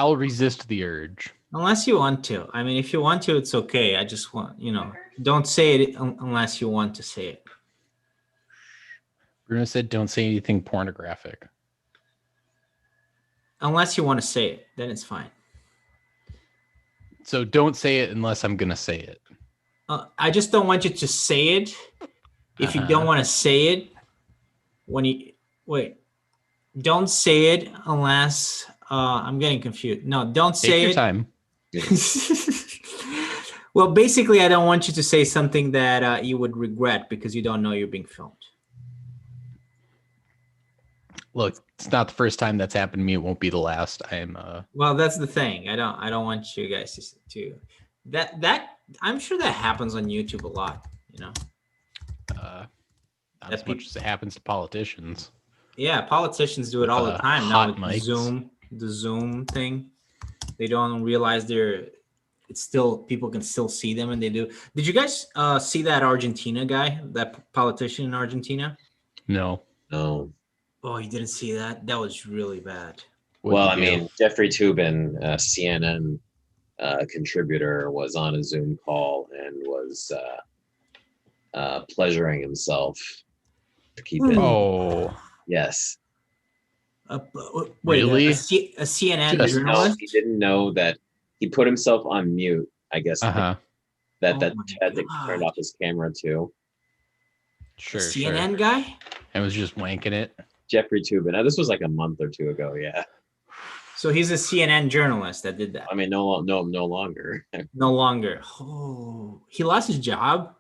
I'll resist the urge. Unless you want to. I mean, if you want to, it's okay. I just want, don't say it unless you want to say it. Bruno said, "Don't say anything pornographic." Unless you want to say it, then it's fine. So don't say it unless I'm gonna say it. I just don't want you to say it. If you don't want to say it, don't say it unless I'm getting confused. No, don't say Take your time. Well, basically, I don't want you to say something that you would regret because you don't know you're being filmed. Look, it's not the first time that's happened to me. It won't be the last. Well, that's the thing. I don't want you guys to that I'm sure that happens on YouTube a lot, not as much as it happens to politicians. Yeah, politicians do it all the time now with the Zoom thing. They don't realize it's still, people can still see them, and they do. Did you guys see that Argentina guy, that politician in Argentina? No. No. Oh, you didn't see that? That was really bad. Well, I mean, Jeffrey Toobin, CNN contributor, was on a Zoom call and was pleasuring himself to keep it. Oh. Yes. Wait, really? A CNN journalist? He didn't know that he put himself on mute, I guess. That had to turn off his camera too. Sure. CNN guy? And was just wanking it. Jeffrey Toobin. Now, this was like a month or two ago. Yeah. So he's a CNN journalist that did that. I mean, no longer. No longer. Oh, he lost his job.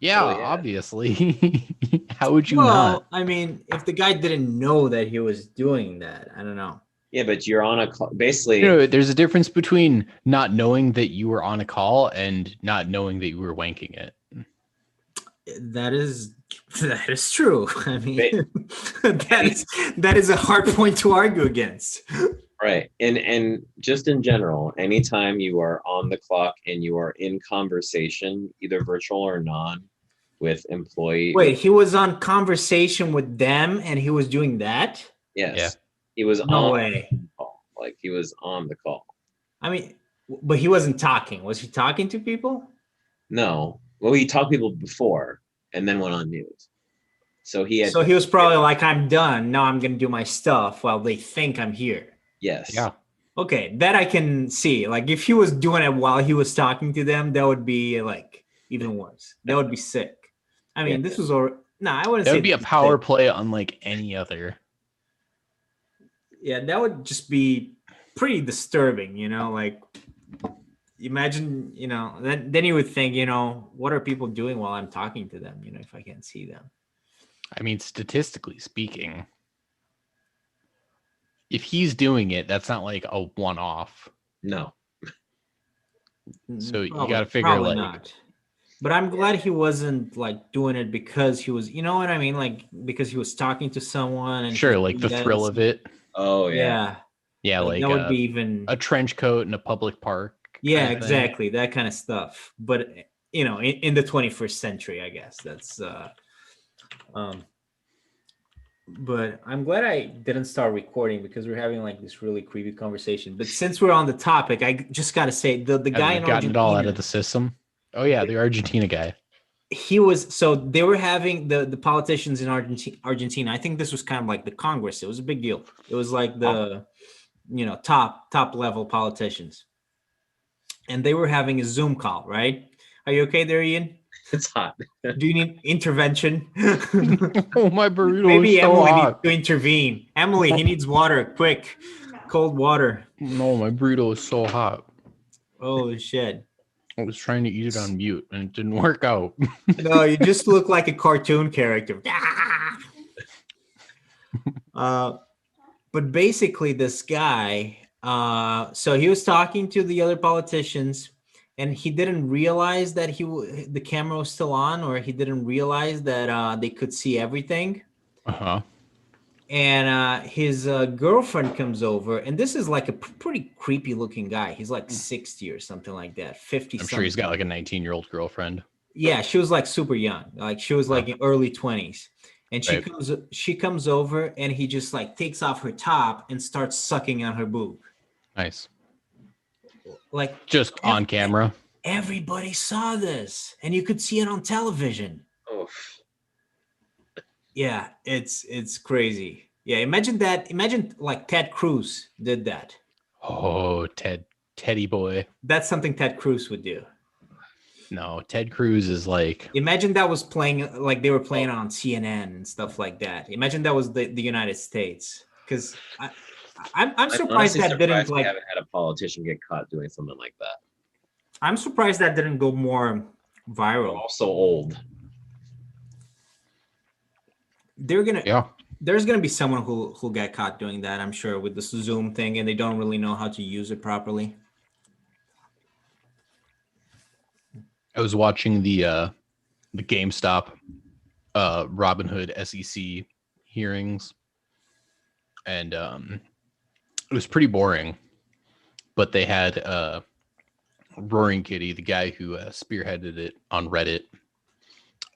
Yeah, obviously. How would you not? I mean, if the guy didn't know that he was doing that, I don't know. Yeah, but you're on a call. Basically, there's a difference between not knowing that you were on a call and not knowing that you were wanking it. That is true. I mean, that is a hard point to argue against. Right. And just in general, anytime you are on the clock and you are in conversation, either virtual or non, with employee. Wait, he was on conversation with them and he was doing that? Yes. Yeah. He was no way. Call. Like, he was on the call. I mean, but he wasn't talking. Was he talking to people? No. Well, he talked to people before and then went on mute. So he was probably like, I'm done. Now I'm going to do my stuff while they think I'm here. Yes. Yeah. Okay, that I can see. Like, if he was doing it while he was talking to them, that would be like even worse. That would be sick. I mean, this was I wouldn't say that would be a power play unlike any other. Yeah, that would just be pretty disturbing, like, imagine, then you would think, what are people doing while I'm talking to them, if I can't see them? I mean, statistically speaking, if he's doing it, that's not like a one-off. No. So you got to figure like. Not. But I'm glad he wasn't like doing it because he was, you know what I mean? Like, because he was talking to someone. And sure, like the thrill of it. Oh, yeah. Yeah, like that would be even a trench coat in a public park. Yeah, exactly. That kind of stuff. But, in the 21st century, I guess that's, but I'm glad I didn't start recording because we're having like this really creepy conversation. But since we're on the topic, I just got to say the guy in Argentina. Gotten it all out of the system. Oh yeah, the Argentina guy. They were having the politicians in Argentina. I think this was kind of like the Congress. It was a big deal. It was like the, top level politicians. And they were having a Zoom call, right? Are you okay there, Ian? It's hot. Do you need intervention? Oh, my burrito. Maybe is so Emily hot. needs to intervene. Emily, he needs water, quick. Cold water. No, my burrito is so hot. Oh, shit. I was trying to eat it on mute and it didn't work out. No, you just look like a cartoon character. But basically, this guy, so he was talking to the other politicians, and he didn't realize that the camera was still on, or he didn't realize that they could see everything. Uh-huh. And his girlfriend comes over, and this is like a pretty creepy looking guy. He's like 60 or something like that, 50. I'm sure he's got like a 19-year-old girlfriend. Yeah, she was like super young. Like she was like in early 20s. And she comes over, and he just like takes off her top and starts sucking on her boob. Nice. like Just on camera. everybody saw this, and you could see it on television. Oh, Yeah, it's crazy. Yeah, imagine that. Imagine like Ted Cruz did that. Oh, Teddy boy. That's something Ted Cruz would do. No, Ted Cruz is like, Imagine that was playing like they were playing on CNN and stuff like that. Imagine that was the United States. Because I'm surprised honestly that didn't surprised we like. haven't had a politician get caught doing something like that. I'm surprised that didn't go more We're viral. also old. yeah. There's gonna be someone who'll get caught doing that, I'm sure, with this Zoom thing, and they don't really know how to use it properly. I was watching the GameStop Robinhood SEC hearings, and it was pretty boring. But they had Roaring Kitty, the guy who spearheaded it on Reddit,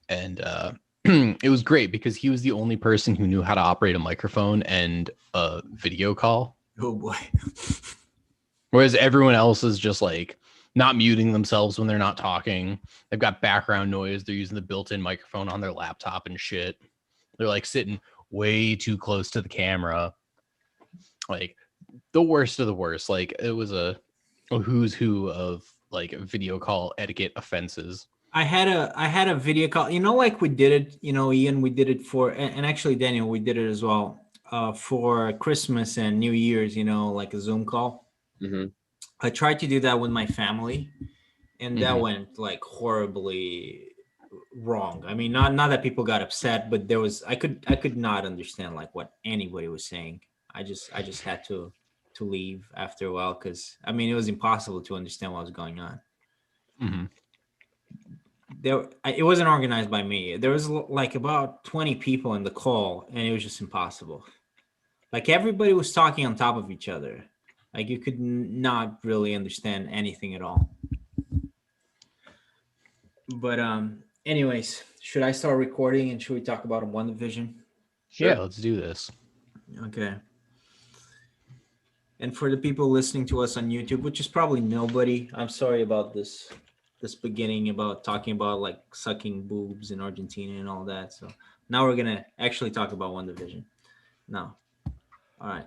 and it was great because he was the only person who knew how to operate a microphone and a video call. Oh boy. Whereas everyone else is just like not muting themselves when they're not talking. They've got background noise. They're using the built-in microphone on their laptop and shit. They're like sitting way too close to the camera. Like the worst of the worst. Like it was a who's who of like video call etiquette offenses. I had a video call, like we did it, Ian, we did it for, and actually Daniel, we did it as well, for Christmas and New Year's, like a Zoom call. Mm-hmm. I tried to do that with my family, and that Mhm. went like horribly wrong. I mean, not that people got upset, but I could not understand like what anybody was saying. I just had to leave after a while, because I mean it was impossible to understand what was going on. Mm-hmm. It wasn't organized by me. There was like about 20 people in the call, and it was just impossible. Like everybody was talking on top of each other. Like you could not really understand anything at all. But anyways, should I start recording, and should we talk about Wandavision? Sure. Yeah, let's do this. Okay. And for the people listening to us on YouTube, which is probably nobody, I'm sorry about this beginning about talking about like sucking boobs in Argentina and all that. So now we're gonna actually talk about Wandavision. Now, all right,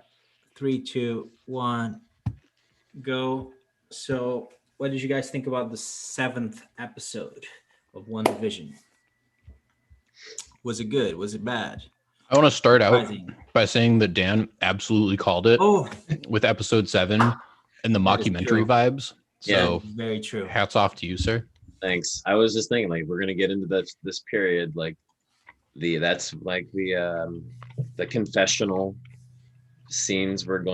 3, 2, 1, go. So, what did you guys think about the 7th episode of Wandavision? Was it good? Was it bad? I want to start out Surprising. by saying that Dan absolutely called it Oh, with episode 7 and the That is mockumentary true. vibes. So very true. hats off to you, sir. Thanks. I was just thinking, like, we're gonna get into this period, like that's like the confessional scenes were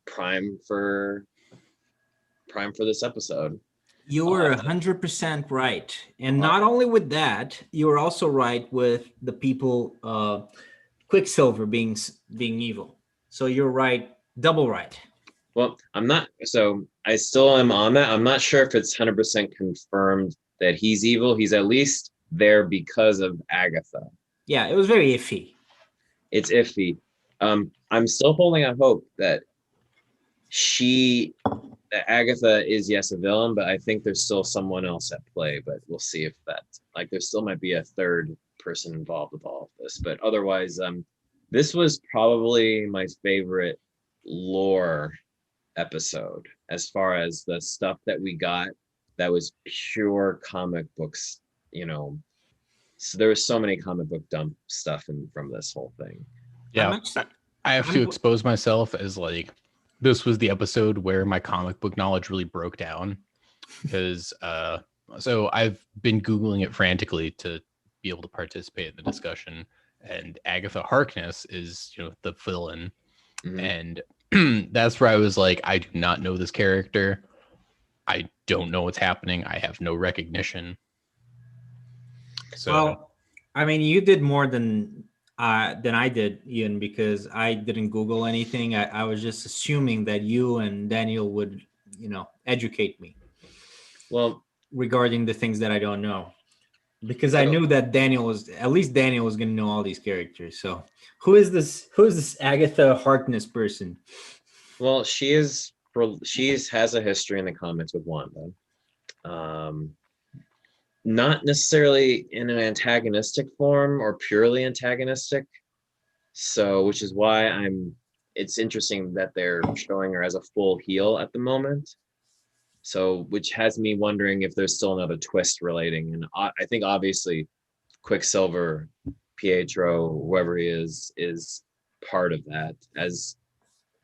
prime for this episode. You were 100% right. And not only with that, you were also right with the people, Quicksilver being evil. So you're right, double right. Well, I still am on that. I'm not sure if it's 100% confirmed that he's evil. He's at least there because of Agatha. Yeah, it was very iffy. It's iffy. I'm still holding out hope that Agatha is, yes, a villain, but I think there's still someone else at play. But we'll see if there still might be a third person involved with all of this. But otherwise, this was probably my favorite lore episode as far as the stuff that we got that was pure comic books. So there was so many comic book dump stuff from this whole thing. Yeah, I have to expose myself as like this was the episode where my comic book knowledge really broke down, because so I've been Googling it frantically to be able to participate in the discussion, and Agatha Harkness is the villain. Mhm. And that's where I was like, I do not know this character. I don't know what's happening. I have no recognition. So, well, I mean, you did more than I did, Ian, because I didn't Google anything. I was just assuming that you and Daniel would, educate me regarding the things that I don't know. Because I knew that Daniel was going to know all these characters. So who is this Agatha Harkness person? Well, she is has a history in the comics with Wanda. Not necessarily in an antagonistic form or purely antagonistic. So, which is why it's interesting that they're showing her as a full heel at the moment. So, which has me wondering if there's still another twist relating. And I think obviously Quicksilver, Pietro, whoever he is part of that, as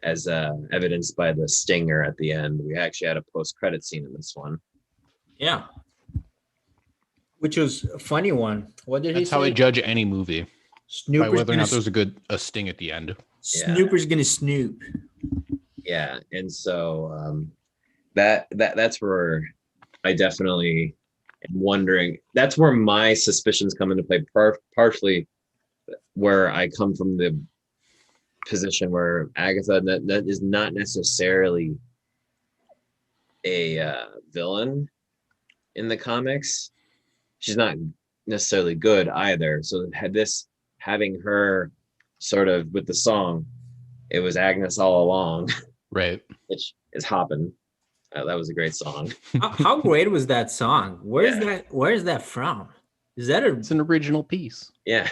evidenced by the stinger at the end. We actually had a post-credit scene in this one. Yeah. Which was a funny one. What did he That's say? how I judge any movie. By Snooper's whether or gonna not there's a sting at the end. Snooper's gonna snoop. Yeah, and so that's where I definitely am wondering. That's where my suspicions come into play. Partially, where I come from the position where Agatha that is not necessarily a villain in the comics. She's not necessarily good either. So having her sort of with the song, it was Agnes all along, Right. which is hopping. That was a great song. How great was that song? Where's Yeah. that? Where's that from? Is that a? It's an original piece. Yeah.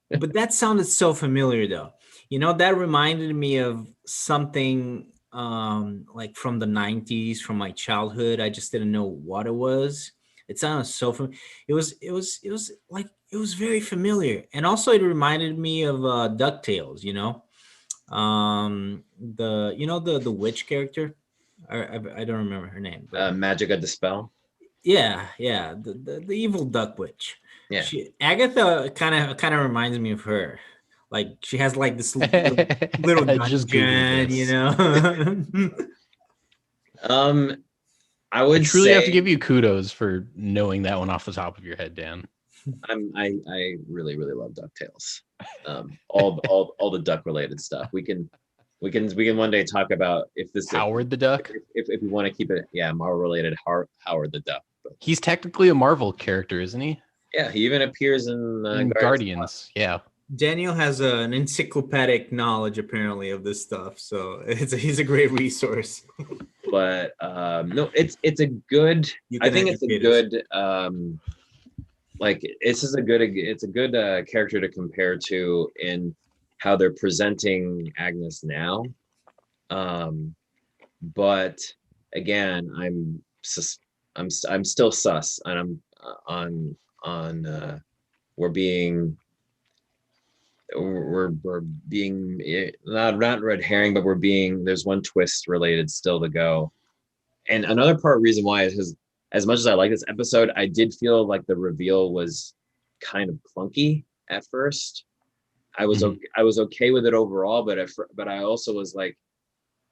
But that sounded so familiar, though. You know, that reminded me of something like from the '90s, from my childhood. I just didn't know what it was. It sounded so familiar. It was very familiar, and also it reminded me of DuckTales. You know, the witch character. I don't remember her name. But Magica Dispel. yeah, the evil duck witch. Yeah. Agatha kind of reminds me of her. Like she has like this little I just dungeon, Googled you this. know. I would I truly say, have to give you kudos for knowing that one off the top of your head, Dan. I really love DuckTales. All the duck related stuff. We can one day talk about if this Howard the Duck. if we want to keep it Marvel related. Howard the Duck. But He's technically a Marvel character, isn't he? yeah, he even appears in Guardians. Yeah. Daniel has an encyclopedic knowledge apparently of this stuff, so he's a great resource. But no, it's a good. I think it's a good. It's a good character to compare to in how they're presenting Agnes now. But again, I'm still sus, and I'm on we're being not red herring, but there's one twist related still to go. And another reason why is because as much as I like this episode, I did feel like the reveal was kind of clunky at first. I was okay with it overall, but I also was like,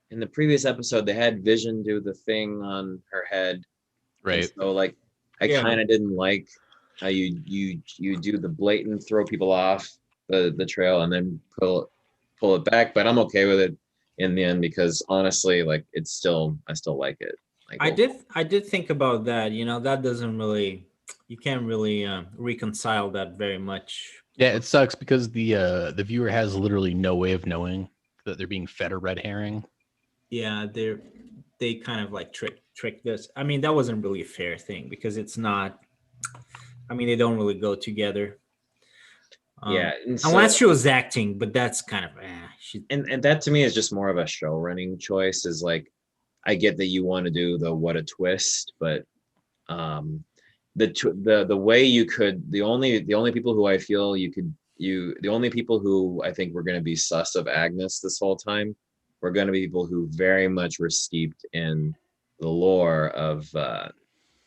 in the previous episode they had Vision do the thing on her head, right? And so like I kind of didn't like how you do the blatant throw people off the trail and then pull it back, but I'm okay with it in the end because honestly, like I still like it. Like, I did think about that. You know, that doesn't really, you can't really reconcile that very much. Yeah, it sucks because the viewer has literally no way of knowing that they're being fed a red herring. Yeah, they kind of like trick this. I mean, that wasn't really a fair thing because it's not. I mean, they don't really go together. Unless she was acting, but that's kind of and that to me is just more of a show running choice. Is like, I get that you want to do the what a twist, but the way you could the only people who I feel the only people who I think were going to be sus of Agnes this whole time were going to be people who very much were steeped in the lore of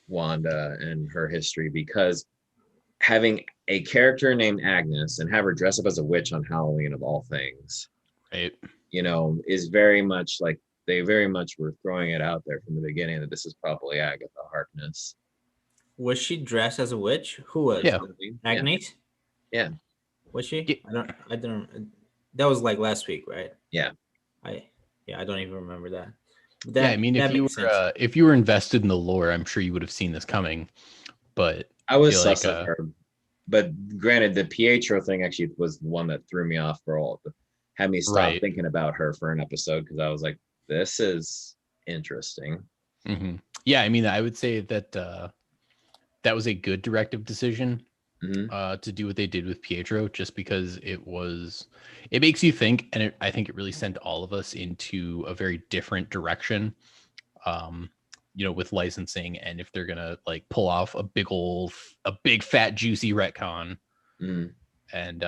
Wanda and her history, because having a character named Agnes and have her dress up as a witch on Halloween of all things, right? You know, is very much like they very much were throwing it out there from the beginning that this is probably Agatha Harkness. Was she dressed as a witch? Who was? Yeah. Agnes? Yeah. Was she? Yeah. I don't. That was like last week, right? Yeah. I don't even remember that. Yeah, I mean, if you were invested in the lore, I'm sure you would have seen this coming. But I was sus of her. But granted, the Pietro thing actually was the one that threw me off for all. Had me stop thinking about her for an episode because I was like, this is interesting. Yeah, I mean, I would say that that was a good directive decision to do what they did with Pietro, just because it makes you think, and I think it really sent all of us into a very different direction. With licensing, and if they're gonna like pull off a big fat juicy retcon, and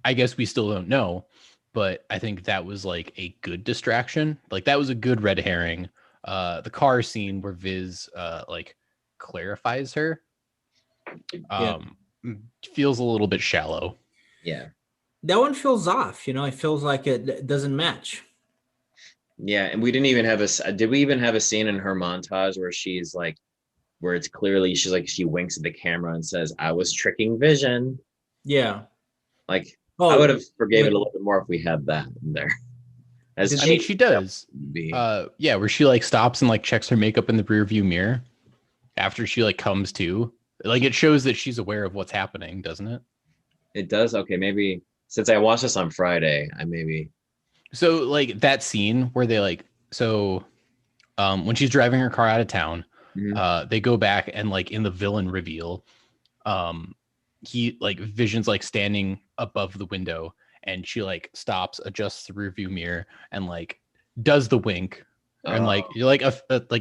I guess we still don't know, but I think that was like a good distraction. Like that was a good red herring. The car scene where Viz like clarifies her feels a little bit shallow. Yeah. That one feels off. It feels like it doesn't match. Yeah, and we didn't even have did we even have a scene in her montage where she's like, where it's clearly she's like, she winks at the camera and says, "I was tricking Vision." Yeah. Like, I would have forgave it a little bit more if we had that in there. She does. Where she like stops and like checks her makeup in the rear view mirror after she like comes to. Like it shows that she's aware of what's happening, doesn't it? It does. Okay, maybe since I watched this on Friday, I maybe. So like that scene where they like when she's driving her car out of town, they go back and like in the villain reveal, he like Vision's like standing above the window and she like stops, adjusts the rear view mirror and like does the wink and like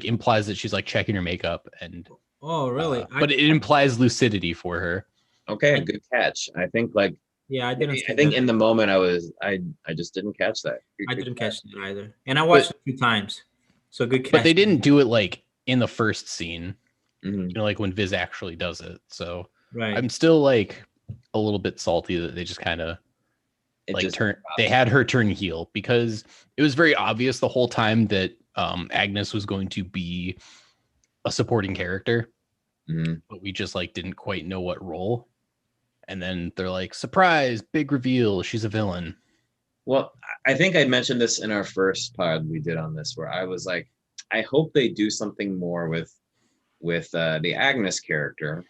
implies that she's like checking her makeup and really? But it implies lucidity for her. Okay, good catch. I think like I didn't. I think in the moment I just didn't catch that. I didn't catch that either, and I watched it 2 times. So good catch. But they didn't do it like in the first scene, like when Viz actually does it. So I'm still like a little bit salty that they just kind of they had her turn heel, because it was very obvious the whole time that Agnes was going to be a supporting character, but we just like didn't quite know what role. And then they're like, surprise, big reveal, she's a villain. Well, I think I mentioned this in our first pod we did on this, where I was like, I hope they do something more with the Agnes character.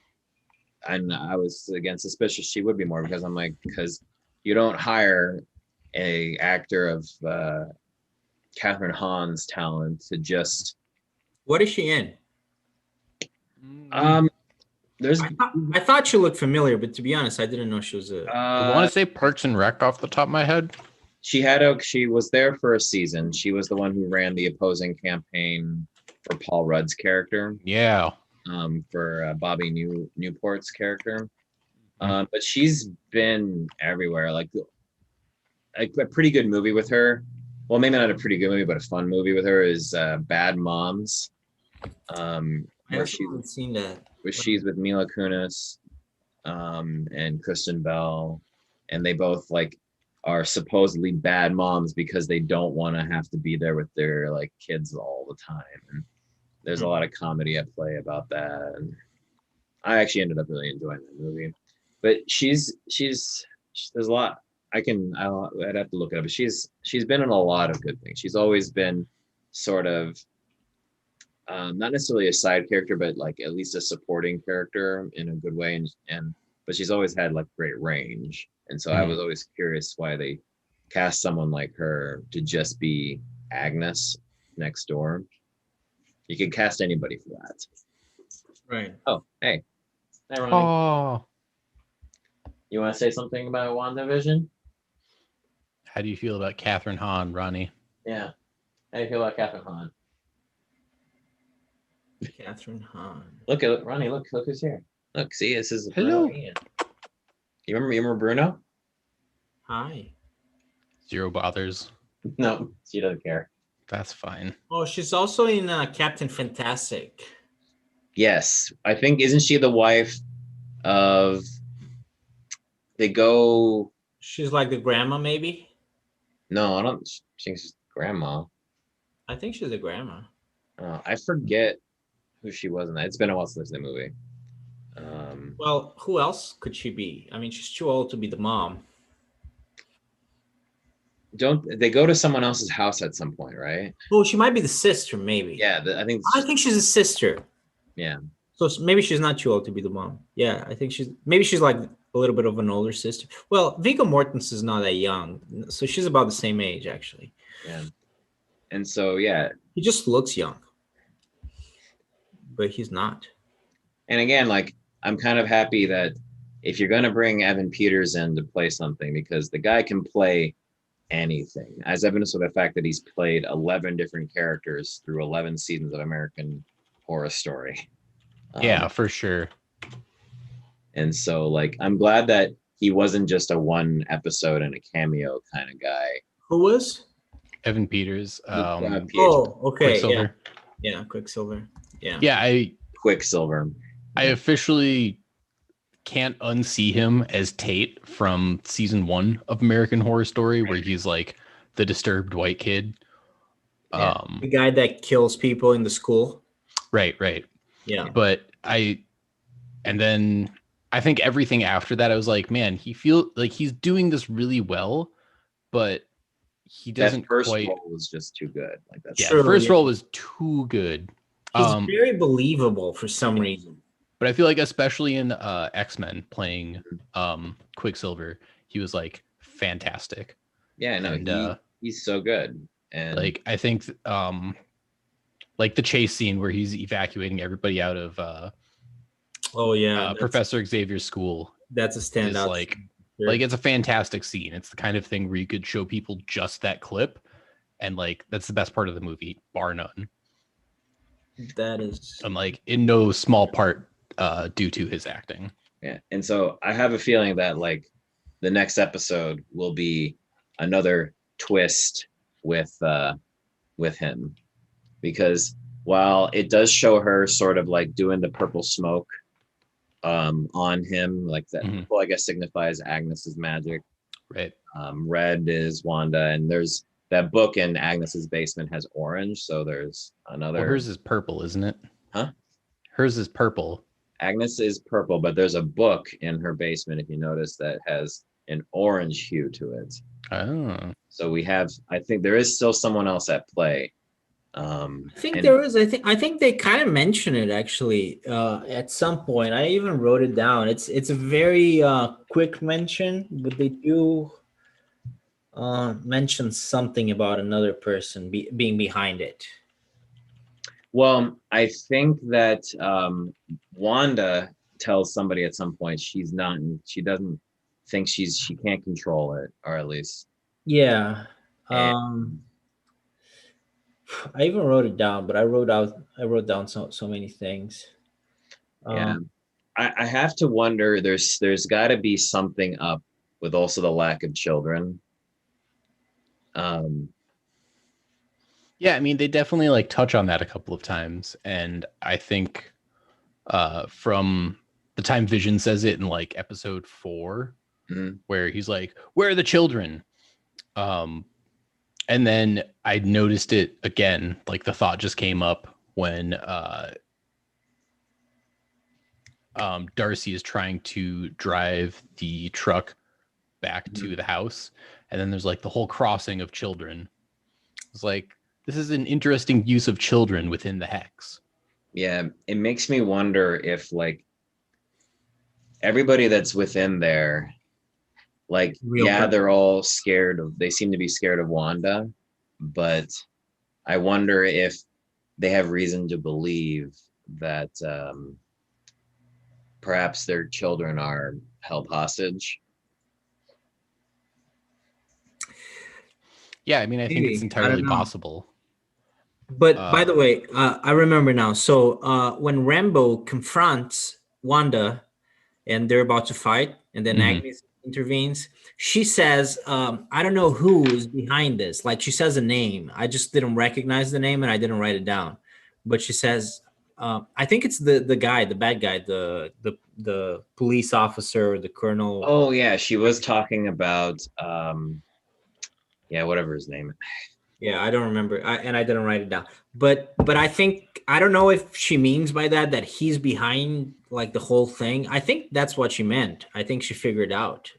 And I was again suspicious she would be more, because I'm like, because you don't hire a actor of Catherine Hahn's talent to just. What is she in? I thought she looked familiar, but to be honest, I didn't know she was a. I want to say Parks and Rec off the top of my head. She was there for a season. She was the one who ran the opposing campaign for Paul Rudd's character. Yeah. For Bobby Newport's character. But she's been everywhere. Like a pretty good movie with her. Well, maybe not a pretty good movie, but a fun movie with her is Bad Moms. I haven't seen that. Where she's with Mila Kunis and Kristen Bell, and they both like are supposedly bad moms because they don't want to have to be there with their like kids all the time. And there's a lot of comedy at play about that, and I actually ended up really enjoying that movie. But she's there's a lot I'd have to look it up, but she's been in a lot of good things. She's always been sort of not necessarily a side character, but like at least a supporting character in a good way, but she's always had like great range. And so I was always curious why they cast someone like her to just be Agnes next door. You can cast anybody for that. Right. Oh, hey. Hey, Ronnie. Oh. You want to say something about WandaVision? How do you feel about Catherine Hahn, Ronnie? Yeah. How do you feel about Catherine Hahn? Catherine Hahn. Look at Ronnie. Look who's here. Look, see, this is hello. Bruno. You remember Bruno? Hi. Zero bothers. No, she doesn't care. That's fine. Oh, she's also in Captain Fantastic. Yes, I think, isn't she the wife of? They go. She's like the grandma, maybe. No, I don't think she's grandma. I think she's the grandma. I forget who she was in that. It's been a while since the movie. Well, who else could she be? I mean, she's too old to be the mom. Don't they go to someone else's house at some point, right? Oh, she might be the sister, maybe. Yeah, I think she's a sister. Yeah. So maybe she's not too old to be the mom. Yeah, I think she's like a little bit of an older sister. Well, Viggo Mortensen is not that young, so she's about the same age, actually. Yeah. And so yeah, He just looks young, but he's not. and again, like I'm kind of happy that if you're gonna bring Evan Peters in to play something, because the guy can play anything, as evidenced with the fact that he's played 11 different characters through 11 seasons of American Horror Story. Yeah, for sure. And so, like, I'm glad that he wasn't just a one episode and a cameo kind of guy. Who was? Evan Peters. PhD. Oh, okay. Quicksilver. Yeah, Quicksilver. Yeah. Yeah, Quicksilver. I officially can't unsee him as Tate from season 1 of American Horror Story, where he's like the disturbed white kid. Yeah. The guy that kills people in the school. Right. Yeah. But and then I think everything after that, I was like, man, he feels like he's doing this really well, but he doesn't that first quite. role was just too good. Like that's Yeah, first role was too good. He's very believable for some reason. But I feel like, especially in X-Men playing Quicksilver, he was like fantastic. Yeah, no, and, he's so good. And like I think like the chase scene where he's evacuating everybody out of Professor Xavier's school. That's a standout. Like it's a fantastic scene. It's the kind of thing where you could show people just that clip, and like that's the best part of the movie, bar none. That is, and like in no small part due to his acting. Yeah, and so I have a feeling that like the next episode will be another twist with him, because while it does show her sort of like doing the purple smoke on him, like that purple, I guess, signifies Agnes's magic. Right. Red is Wanda, and there's that book in Agnes's basement has orange, so there's another. Well, hers is purple, isn't it? Huh? Hers is purple. Agnes is purple, but there's a book in her basement, if you notice, that has an orange hue to it. Oh. So we have, I think there is still someone else at play. I think there is. I think they kind of mention it actually at some point. I even wrote it down. It's a very quick mention, but they do mention something about another person being behind it. Well, I think that Wanda tells somebody at some point she doesn't think she can't control it, or at least. Yeah. I even wrote it down, but I wrote down so many things. Yeah. I have to wonder, there's got to be something up with also the lack of children. Yeah, I mean, they definitely like touch on that a couple of times, and I think from the time Vision says it in like episode 4, where he's like, "Where are the children?" And then I noticed it again, like the thought just came up when Darcy is trying to drive the truck back to the house, and then there's like the whole crossing of children. It's like, this is an interesting use of children within the hex. Yeah, it makes me wonder if like everybody that's within there, like, they're all they seem to be scared of Wanda, but I wonder if they have reason to believe that perhaps their children are held hostage. Yeah, I mean, I think it's entirely possible. But by the way, I remember now. So when Rambo confronts Wanda and they're about to fight, and then Agnes intervenes, she says, I don't know who is behind this. Like, she says a name. I just didn't recognize the name and I didn't write it down. But she says, I think it's the guy, the bad guy, the police officer, the colonel. Oh yeah, she was talking about whatever his name is. Yeah, I don't remember, and I didn't write it down. But I think, I don't know if she means by that he's behind like the whole thing. I think that's what she meant. I think she figured out.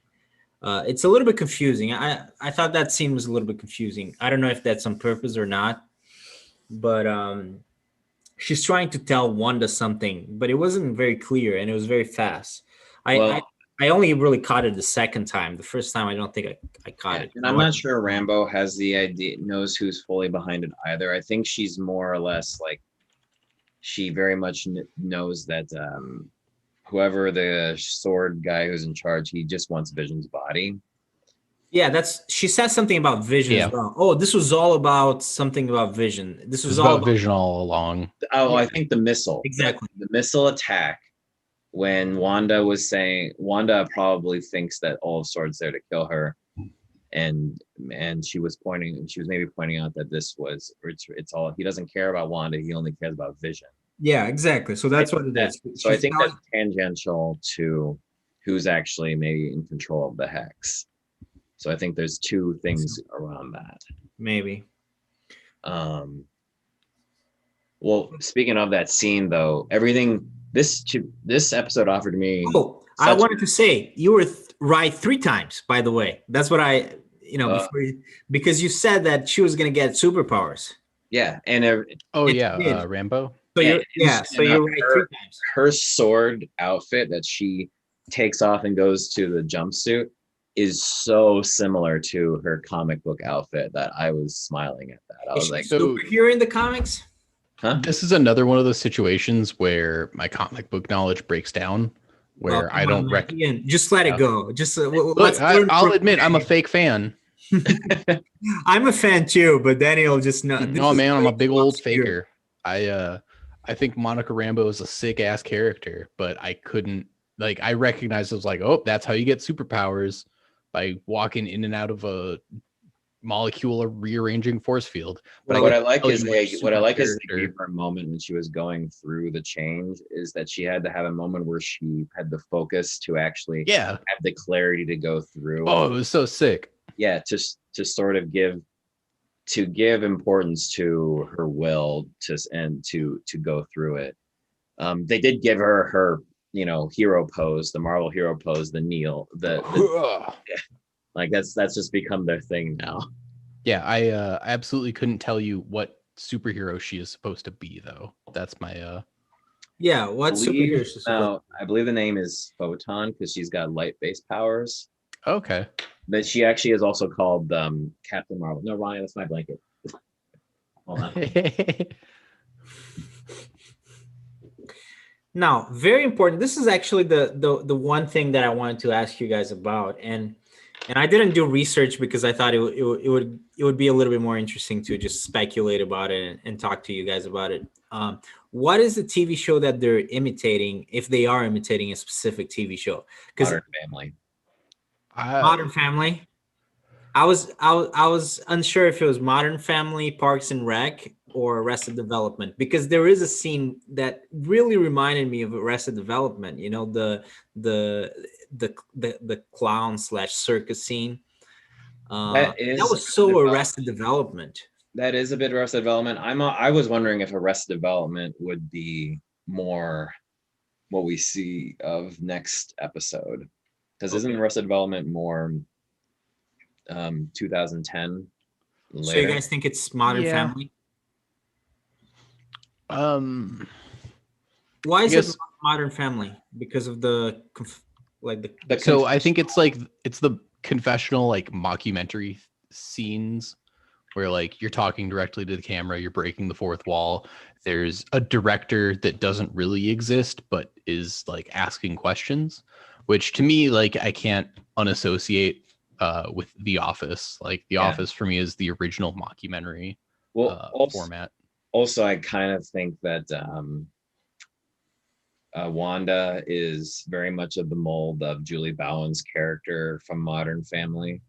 It's a little bit confusing. I thought that scene was a little bit confusing. I don't know if that's on purpose or not, but she's trying to tell Wanda something, but it wasn't very clear and it was very fast. I I only really caught it the second time. The first time, I don't think I caught it. And I'm not sure Rambo has the idea, knows who's fully behind it either. I think she's more or less like, she very much knows that whoever the sword guy who's in charge, he just wants Vision's body. Yeah, she said something about Vision Yeah. as well. Oh, this was all about something about Vision. This It was was all about Vision all along. Oh, I think the missile. Exactly. The missile attack, when Wanda was saying, Wanda probably thinks that all of Sword's there to kill her. And she was maybe pointing out that this was, it's all, he doesn't care about Wanda, he only cares about Vision. Yeah, exactly. So that's what it is. So I think that's tangential to who's actually maybe in control of the hex. So I think there's two things around that. Maybe. Well, speaking of that scene, though, everything this episode offered me. Oh, I wanted to say you were right 3 times. By the way, that's what because you said that she was gonna get superpowers. Yeah, and Rambo. So you're right 3 times. Her sword outfit that she takes off and goes to the jumpsuit is so similar to her comic book outfit that I was smiling at that. I was like, superhero in the comics? Huh? This is another one of those situations where my comic book knowledge breaks down, where I don't recognize. Just let it go. Just look, I'll admit I'm a fake fan. I'm a fan too, but Daniel just not. No, man, I'm a big old faker. I think Monica Rambeau is a sick ass character, but I couldn't I recognized it was like, oh, that's how you get superpowers, by walking in and out of a molecular rearranging force field. But what I like is they gave her a moment when she was going through the change, is that she had to have a moment where she had the focus to actually have the clarity to go through. Oh, it was so sick. Yeah, to sort of give importance to her will to go through it. They did give her hero pose, the Marvel hero pose, the kneel, like that's just become their thing now. Yeah, I absolutely couldn't tell you what superhero she is supposed to be, though. That's my what superhero is now? I believe the name is Photon, because she's got light-based powers. Okay. But she actually is also called Captain Marvel. No, Ryan, that's my blanket. Hold on. Now, very important. This is actually the one thing that I wanted to ask you guys about, and I didn't do research because I thought it would be a little bit more interesting to just speculate about it and talk to you guys about it. What is the TV show that they're imitating, if they are imitating a specific TV show? Modern Family. Modern Family. I was unsure if it was Modern Family, Parks and Rec, or Arrested Development, because there is a scene that really reminded me of Arrested Development. You know, the clown / circus scene. That was so Arrested Development. That is a bit Arrested Development. I was wondering if Arrested Development would be more what we see of next episode, because isn't Arrested Development more 2010 later? So you guys think it's Modern Family? Why is it Modern Family? Because of the so I think it's the confessional mockumentary scenes where you're talking directly to the camera, you're breaking the fourth wall. There's a director that doesn't really exist but is asking questions, which to me I can't unassociate with The Office. The Office for me is the original mockumentary format. Also, I kind of think that Wanda is very much of the mold of Julie Bowen's character from Modern Family.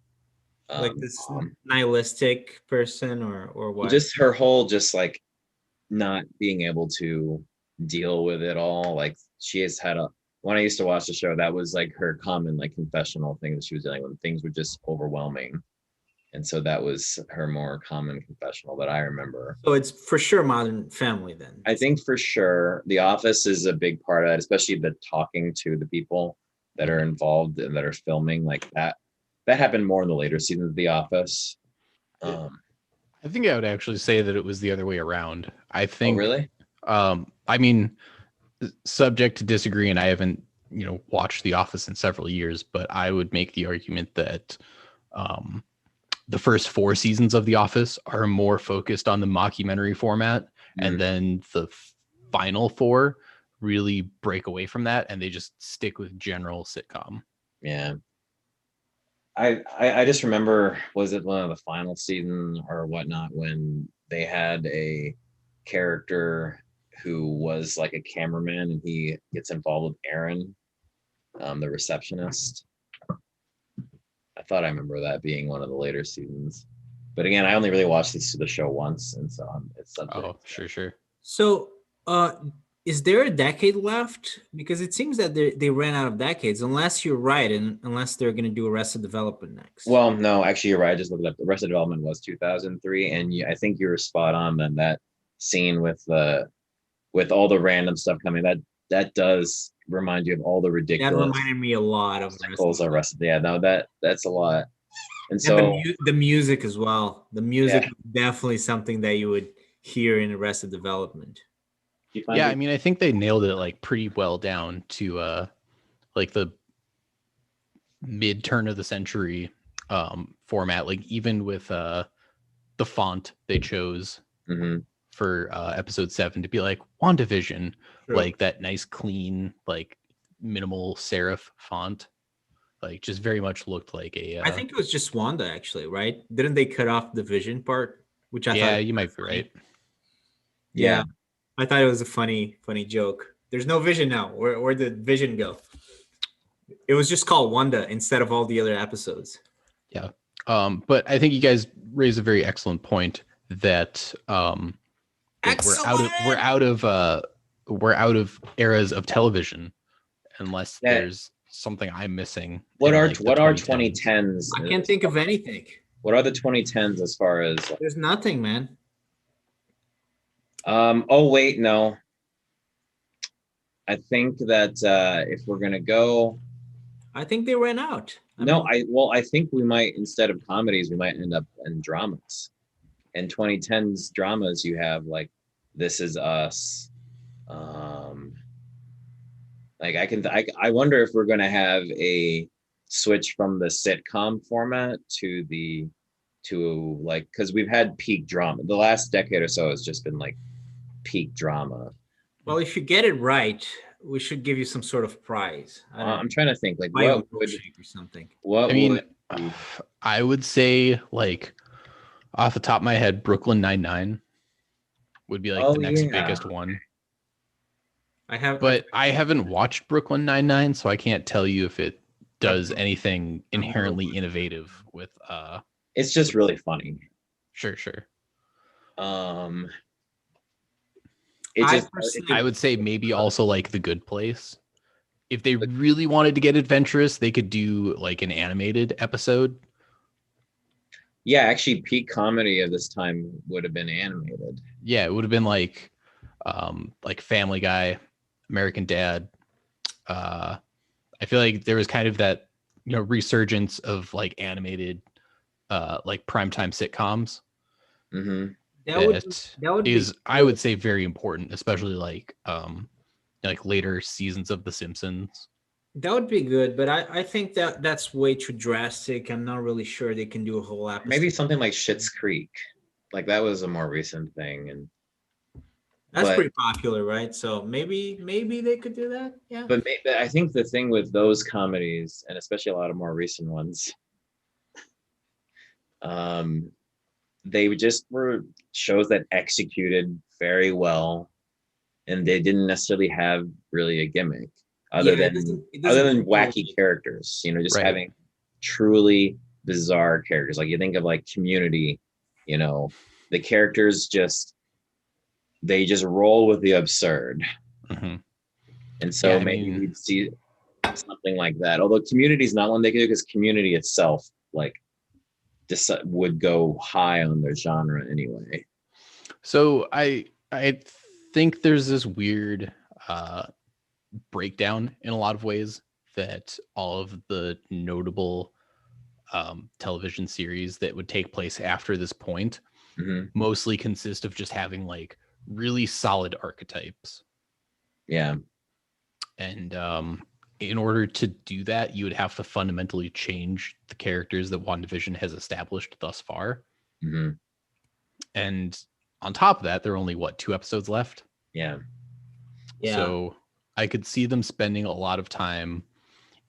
This nihilistic person or what? Just her whole not being able to deal with it all. She has had when I used to watch the show, that was her common confessional thing that she was dealing with. Things were just overwhelming. And so that was her more common confessional that I remember. So it's for sure Modern Family then. I think for sure The Office is a big part of that, especially the talking to the people that are involved and that are filming that. That happened more in the later seasons of The Office. I think I would actually say that it was the other way around. I think. Oh, really? I mean, subject to disagree, and I haven't watched The Office in several years, but I would make the argument that the first 4 seasons of The Office are more focused on the mockumentary format, and then the final 4 really break away from that, and they just stick with general sitcom. Yeah. I just remember, was it one of the final seasons or whatnot, when they had a character who was like a cameraman and he gets involved with Aaron, the receptionist. I thought I remember that being one of the later seasons. But again, I only really watched the show once, and so it's subject. Oh, sure. So, is there a decade left? Because it seems that they ran out of decades, unless you're right, and unless they're going to do Arrested Development next. Well, no, actually, you're right. I just looked it up. The Arrested Development was 2003, and I think you were spot on. Then that scene with all the random stuff coming, that does remind you of all the ridiculous. That reminded me a lot of Arrested. Yeah, no, that's a lot. And so the music as well. The music is definitely something that you would hear in Arrested Development. Yeah, I mean, I think they nailed it like pretty well down to like the mid turn of the century format. Like even with the font they chose for episode 7 to be like WandaVision, like that nice clean like minimal serif font, like just very much looked like a. I think it was just Wanda actually, right? Didn't they cut off the Vision part? Which I thought. Yeah, you might be right. Yeah. I thought it was a funny joke. There's no Vision now. Where did Vision go? It was just called Wanda instead of all the other episodes. Yeah. But I think you guys raised a very excellent point that we're out of eras of television unless there's something I'm missing. What are 2010s? I can't think of anything. What are the 2010s as far as? There's nothing, man. Oh wait, no. I think that if we're gonna go, I think they ran out. I think we might, instead of comedies, we might end up in dramas. In 2010s dramas, you have like This Is Us. Like I wonder if we're gonna have a switch from the sitcom format to like, because we've had peak drama. The last decade or so has just been like peak drama. Well, if you get it right, we should give you some sort of prize. I'm trying to think, like, what would or something. What I mean, I would say, like, off the top of my head, Brooklyn Nine-Nine would be like the next biggest one. I haven't watched Brooklyn Nine-Nine, so I can't tell you if it does anything inherently innovative with it's just really funny. Sure. I would say maybe also like The Good Place. If they really wanted to get adventurous, they could do like an animated episode. Yeah, actually, peak comedy of this time would have been animated. Yeah, it would have been like Family Guy, American Dad. I feel like there was kind of that resurgence of like animated like primetime sitcoms. Mm-hmm. That would is be I would say very important, especially like later seasons of The Simpsons. That would be good, but I think that's way too drastic. I'm not really sure they can do a whole episode. Maybe something like Schitt's Creek, like that was a more recent thing, and that's pretty popular, right? So maybe they could do that. Yeah. But I think the thing with those comedies, and especially a lot of more recent ones, they just were shows that executed very well, and they didn't necessarily have really a gimmick other than wacky characters. Just having truly bizarre characters. Like you think of like Community, the characters they just roll with the absurd. Mm-hmm. And so maybe we'd see something like that. Although Community is not one they could do, because Community itself would go high on their genre anyway. So I think there's this weird breakdown in a lot of ways that all of the notable television series that would take place after this point mostly consist of just having like really solid archetypes. Yeah. And in order to do that, you would have to fundamentally change the characters that WandaVision has established thus far. Hmm. And on top of that, there are only 2 episodes left. Yeah. Yeah. So I could see them spending a lot of time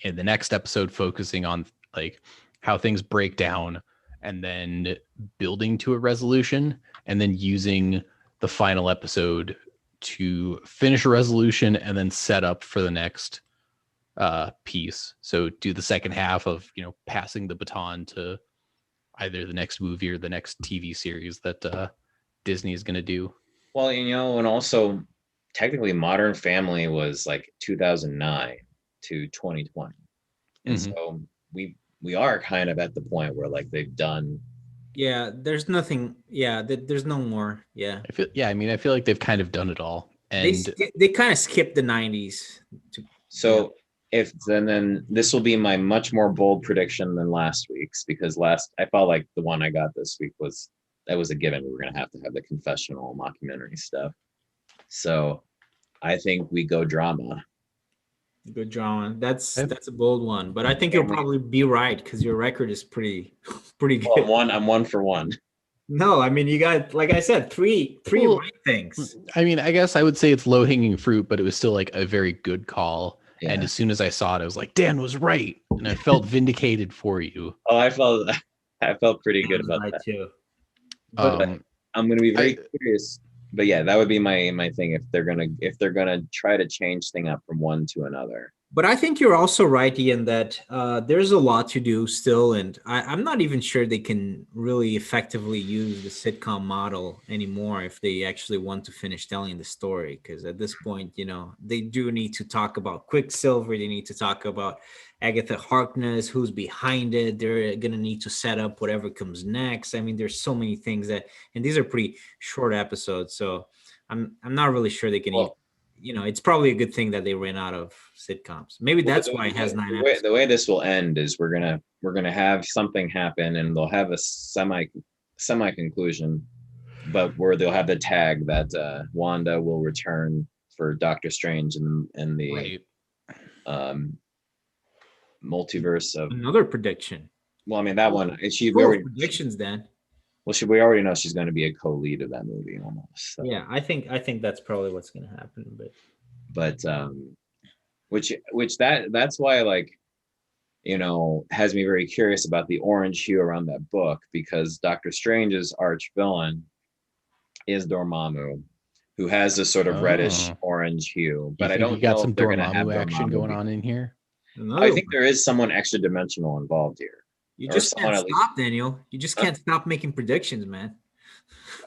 in the next episode focusing on like how things break down and then building to a resolution and then using the final episode to finish a resolution and then set up for the next piece. So do the second half of, passing the baton to either the next movie or the next TV series that Disney is going to do. Well, and also technically Modern Family was like 2009 to 2020. And so we are kind of at the point where like they've done. Yeah, there's nothing. Yeah, there's no more. Yeah. I feel like they've kind of done it all. And they kind of skipped the 90s. So if then this will be my much more bold prediction than last week's, because I felt like the one I got this week was a given. We were going to have the confessional mockumentary stuff. So I think we go drama. Good drawing. That's a bold one, but I think you'll probably be right because your record is pretty good. Well, I'm 1 for 1. No, I mean you got, like I said, three right things. I mean, I guess I would say it's low hanging fruit, but it was still like a very good call. Yeah. And as soon as I saw it, I was like, Dan was right, and I felt vindicated for you. Oh, I felt pretty good about that too. But I'm going to be very curious. But yeah, that would be my thing if they're gonna try to change thing up from one to another. But I think you're also right, Ian, that there's a lot to do still, and I'm not even sure they can really effectively use the sitcom model anymore if they actually want to finish telling the story. Because at this point, they do need to talk about Quicksilver. They need to talk about Agatha Harkness, who's behind it. They're going to need to set up whatever comes next. I mean, there's so many things and these are pretty short episodes. So I'm not really sure they can it's probably a good thing that they ran out of sitcoms. Maybe that's why it has 9 episodes. The way this will end is we're gonna have something happen and they'll have a semi conclusion, but where they'll have the tag that Wanda will return for Doctor Strange in the multiverse of another prediction. Well, I mean that one. Predictions then. Well, we already know she's going to be a co-lead of that movie almost. So. Yeah, I think that's probably what's going to happen. But that's why has me very curious about the orange hue around that book, because Doctor Strange's arch villain is Dormammu, who has this sort of reddish orange hue. But I don't know if they're going to have Dormammu action going on in here. I think there is someone extra dimensional involved here. You just can't stop, Daniel. You just can't stop making predictions, man.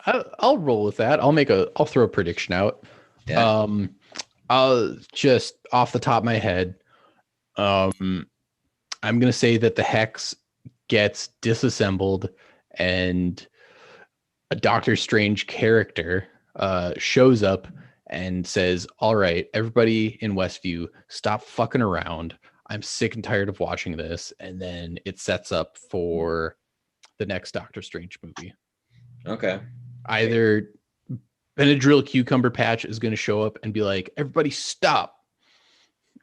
I'll roll with that. I'll throw a prediction out. Yeah. I'll just off the top of my head, I'm gonna say that the Hex gets disassembled and a Doctor Strange character shows up and says, "All right, everybody in Westview, stop fucking around. I'm sick and tired of watching this." And then it sets up for the next Doctor Strange movie. Okay. Either Benadryl Cucumber Patch is going to show up and be like, "Everybody stop,"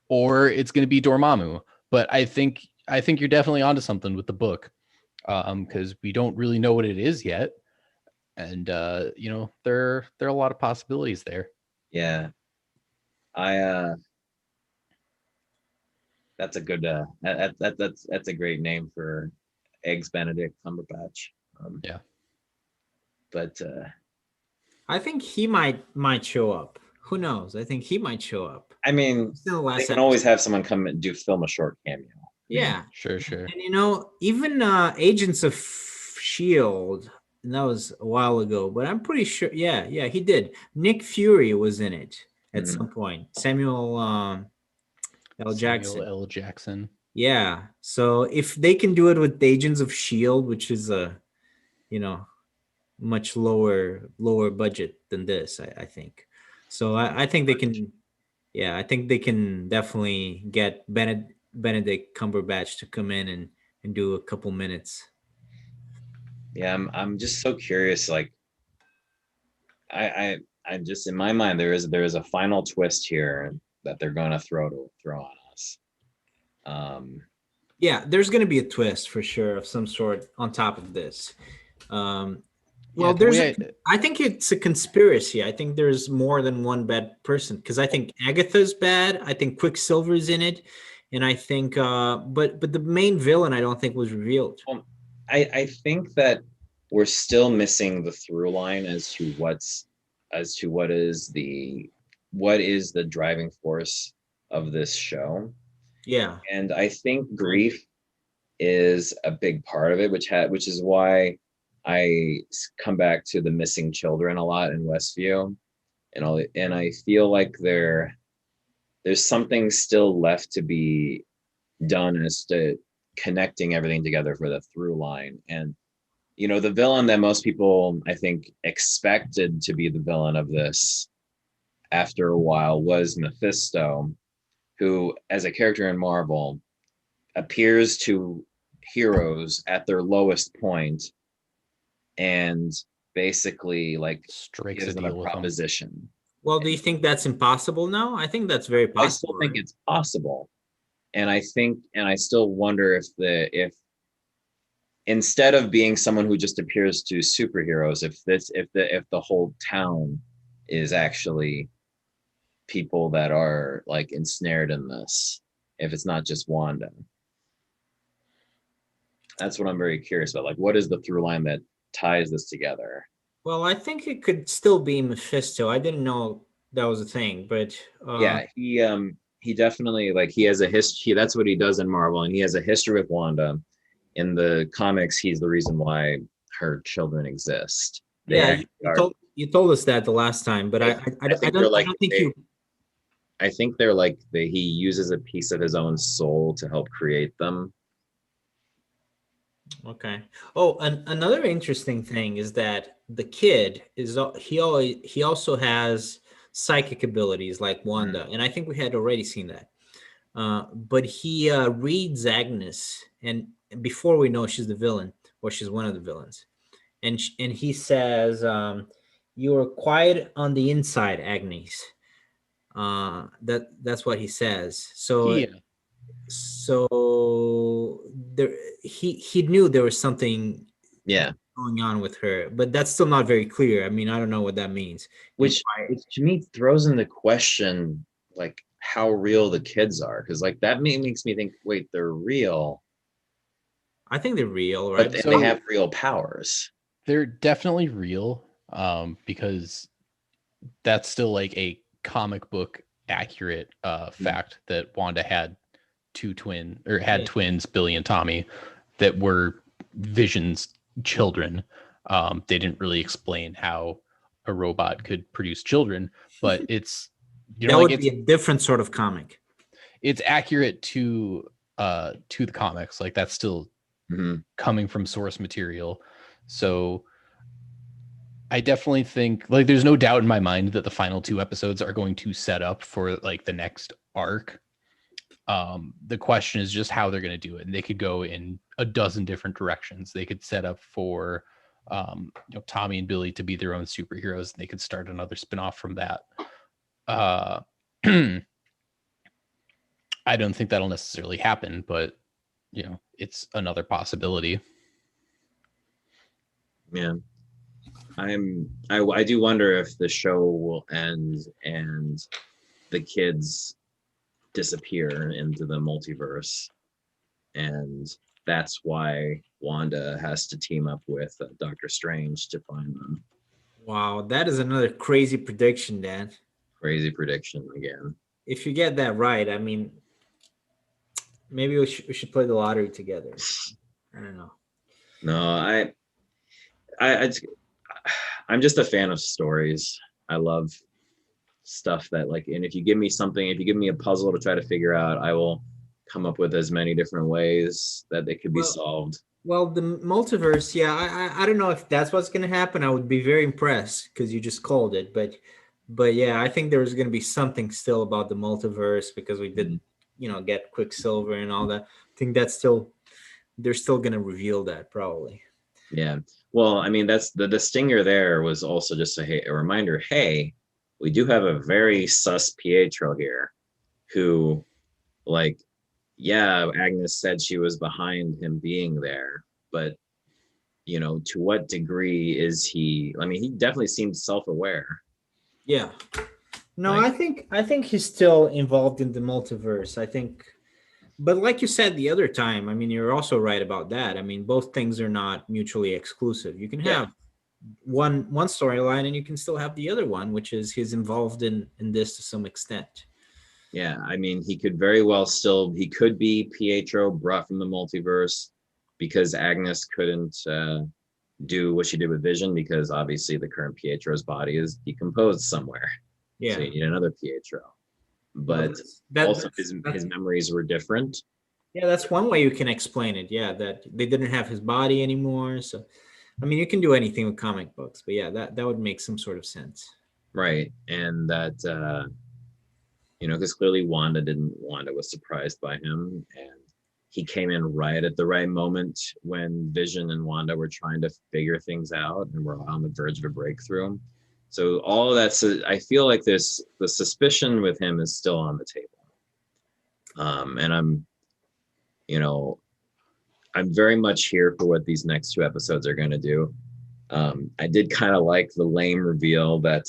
or it's going to be Dormammu. But I think you're definitely onto something with the book, because we don't really know what it is yet, and there are a lot of possibilities there. Yeah, that's a good that's a great name for Eggs Benedict Cumberbatch. Yeah, but I think he might show up. Who knows? I think he might show up. I mean, they can always have someone come and film a short cameo. Yeah, sure. And even Agents of S.H.I.E.L.D., and that was a while ago, but I'm pretty sure. Yeah, he did. Nick Fury was in it at some point. Samuel L. Jackson. Yeah. So if they can do it with Agents of S.H.I.E.L.D., which is a, much lower budget than this, I think. So I think they can. Yeah, I think they can definitely get Benedict Cumberbatch to come in and do a couple minutes. Yeah, I'm just so curious. Like, I just in my mind there is a final twist here that they're going to throw on us. Yeah, there's going to be a twist for sure of some sort on top of this. Well, I think it's a conspiracy. I think there's more than one bad person because I think Agatha's bad. I think Quicksilver's in it, and I think, but the main villain I don't think was revealed. Well, I think that we're still missing the through line as to what is the driving force of this show. Yeah, and I think grief is a big part of it, which is why I come back to the missing children a lot in Westview, and I feel like there's something still left to be done as to connecting everything together for the through line. And the villain that most people I think expected to be the villain of this after a while was Mephisto, who as a character in Marvel appears to heroes at their lowest point and basically like strikes gives a them a deal with them. proposition. well, do you think that's impossible now? I think that's very possible. I still think it's possible, and I still wonder if instead of being someone who just appears to superheroes, if the whole town is actually people that are like ensnared in this, if it's not just Wanda. That's what I'm very curious about. Like, what is the through line that ties this together? Well, I think it could still be Mephisto. I didn't know that was a thing, but Yeah, he definitely, like, he has a history. That's what he does in Marvel, and he has a history with Wanda. In the comics, he's the reason why her children exist. Yeah, you told us that the last time, but I don't think you. I think they're like he uses a piece of his own soul to help create them. Okay. Oh, another interesting thing is that the kid he also has psychic abilities like Wanda, and I think we had already seen that. But he reads Agnes, and before we know she's the villain or she's one of the villains, and he says, "You are quiet on the inside, Agnes." That's what he says. So there he knew there was something going on with her, but that's still not very clear. I mean, I don't know what that means. Which to me throws into question like how real the kids are, because like that makes me think, wait, they're real. I think they're real, right? But they have real powers. They're definitely real, because that's still like a comic book accurate fact that Wanda had twins, Billy and Tommy, that were Vision's children. They didn't really explain how a robot could produce children, but it's that would be a different sort of comic. It's accurate to the comics. Like that's still coming from source material. So I definitely think like there's no doubt in my mind that the final 2 episodes are going to set up for like the next arc. The question is just how they're going to do it, and they could go in a dozen different directions. They could set up for Tommy and Billy to be their own superheroes, and they could start another spinoff from that. I don't think that'll necessarily happen, but it's another possibility. Yeah, I do wonder if the show will end and the kids disappear into the multiverse, and that's why Wanda has to team up with Doctor Strange to find them. Wow, that is another crazy prediction, Dan. Crazy prediction again. If you get that right, I mean, maybe we should play the lottery together. I don't know. No, I'm just a fan of stories. I love stuff that like, and if you give me a puzzle to try to figure out, I will come up with as many different ways that they could be solved. Well, the multiverse, yeah, I don't know if that's what's going to happen. I would be very impressed because you just called it, but yeah, I think there's going to be something still about the multiverse because we didn't, get Quicksilver and all that. I think they're still going to reveal that probably. Yeah. Well, I mean, that's the stinger there was also just a reminder, hey, we do have a very sus Pietro here who, like, yeah, Agnes said she was behind him being there, but to what degree is he? I mean, he definitely seems self-aware. Yeah. No, Like, I think he's still involved in the multiverse. I think, but like you said the other time, I mean, you're also right about that. I mean, both things are not mutually exclusive. You can yeah, have one storyline, and you can still have the other one, which is he's involved in this to some extent. yeah. I mean, he could very well he could be Pietro brought from the multiverse because Agnes couldn't do what she did with Vision because obviously the current Pietro's body is decomposed somewhere. So Yeah. you need another Pietro. Well, But that, also that's, his that's memories were different. yeah, that's one way you can explain it. Yeah, that they didn't have his body anymore. So, I mean, you can do anything with comic books, but yeah, that would make some sort of sense. Right. And that because clearly Wanda was surprised by him and he came in right at the right moment when Vision and Wanda were trying to figure things out and were on the verge of a breakthrough. So all of that's I feel like the suspicion with him is still on the table. And you know, I'm very much here for what these next two episodes are going to do. I did kind of like the lame reveal that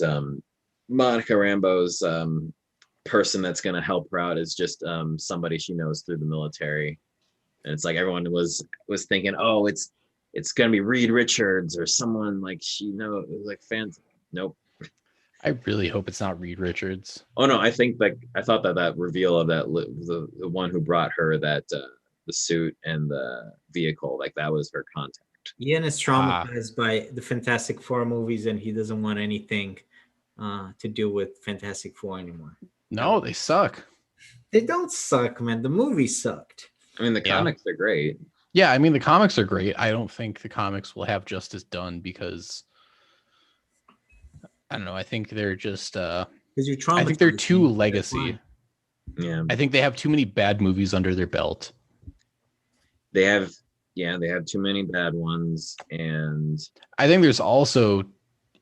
Monica Rambeau's person that's going to help her out is just somebody she knows through the military, and it's like everyone was thinking, oh, it's going to be Reed Richards or someone like she knows, like fans. Nope. I really hope it's not Reed Richards. Oh no, I think I thought that reveal of that the one who brought her that the suit and the vehicle, like that was her contact. Ian is Ah, traumatized by the Fantastic Four movies, and he doesn't want anything to do with Fantastic Four anymore. no, they suck. They don't suck, man. The movie sucked. I mean, the Yeah. comics are great. Yeah, I mean the comics are great. I don't think the comics will have justice done because I don't know. I think they're just Because you're I think they're traumatized. too That's legacy. why. Yeah, I think they have too many bad movies under their belt. they have too many bad ones, and I think there's also,